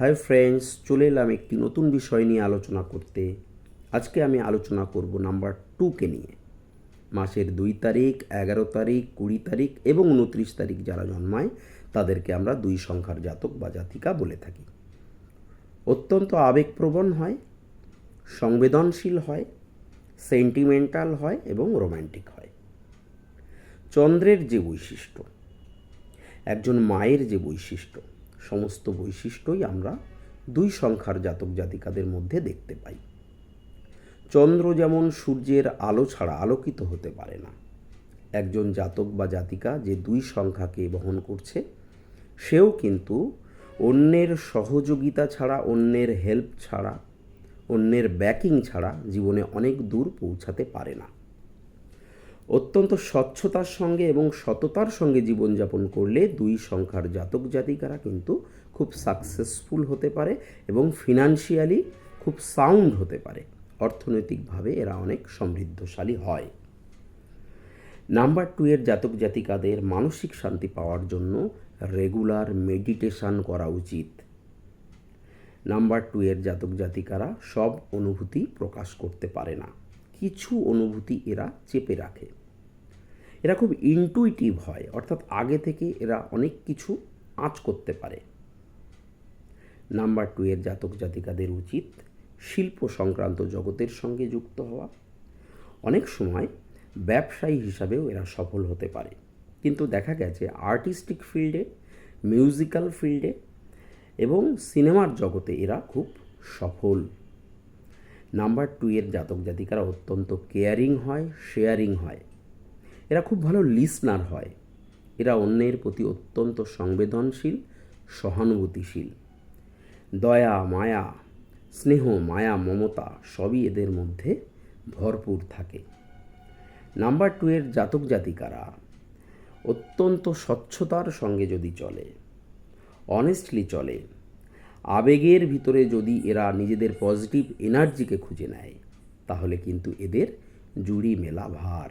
Hi friends, চলে এলাম একটি নতুন বিষয় নিয়ে আলোচনা করতে। আজকে আমি আলোচনা করব নাম্বার 2কে নিয়ে। মাসের 2 তারিখ, 11 তারিখ, 20 তারিখ এবং 29 তারিখ যারা জন্মায় তাদেরকে আমরা 2 সংখ্যার জাতক বা জাতিকা বলে থাকি। অত্যন্ত আবেগপ্রবণ হয়, সংবেদনশীল হয়, সেন্টিমেন্টাল হয় এবং রোম্যান্টিক হয়। চন্দ্রের যে বৈশিষ্ট্য, একজন মায়ের যে বৈশিষ্ট্য, সমস্ত বৈশিষ্ট্যই আমরা 2 সংখ্যার জাতক জাতিকাদের মধ্যে দেখতে পাই। চন্দ্র যেমন সূর্যের আলো ছাড়া আলোকিত হতে পারে না, একজন জাতক বা জাতিকা যে 2 সংখ্যাকে বহন করছে সেও কিন্তু অন্যের সহযোগিতা ছাড়া, অন্যের হেল্প ছাড়া, অন্যের ব্যাকিং ছাড়া জীবনে অনেক দূর পৌঁছাতে পারে না। অত্যন্ত স্বচ্ছতার সঙ্গে এবং সততার সঙ্গে জীবনযাপন করলে 2 সংখ্যার জাতক জাতিকারা কিন্তু খুব সাকসেসফুল হতে পারে এবং ফিনান্সিয়ালি খুব সাউন্ড হতে পারে। অর্থনৈতিকভাবে এরা অনেক সমৃদ্ধশালী হয়। নাম্বার 2 এর জাতক জাতিকাদের মানসিক শান্তি পাওয়ার জন্য রেগুলার মেডিটেশন করা উচিত। নাম্বার 2 এর জাতক জাতিকারা সব অনুভূতি প্রকাশ করতে পারে না, কিছু অনুভূতি এরা চেপে রাখে। এরা খুব ইনটুইটিভ হয়, অর্থাৎ আগে থেকে এরা অনেক কিছু আঁচ করতে পারে। নাম্বার 2 এর জাতক জাতিকাদের উচিত শিল্প সংক্রান্ত জগতের সঙ্গে যুক্ত হওয়া। অনেক সময় ব্যবসায়ী হিসাবেও এরা সফল হতে পারে, কিন্তু দেখা গেছে আর্টিস্টিক ফিল্ডে, মিউজিক্যাল ফিল্ডে এবং সিনেমার জগতে এরা খুব সফল। নাম্বার 2 এর জাতক জাতিকারা অত্যন্ত কেয়ারিং হয়, শেয়ারিং হয়। এরা খুব ভালো লিসনার হয়। এরা অন্যের প্রতি অত্যন্ত সংবেদনশীল, সহানুভূতিশীল। দয়া, মায়া, স্নেহ, মায়া, মমতা সবই এদের মধ্যে ভরপুর থাকে। নাম্বার 2 এর জাতক জাতিকারা অত্যন্ত স্বচ্ছতার সঙ্গে যদি চলে, অনেস্টলি চলে, আবেগের ভিতরে যদি এরা নিজেদের পজিটিভ এনার্জিকে খুঁজে নেয়, তাহলে কিন্তু এদের জুড়ি মেলা ভার।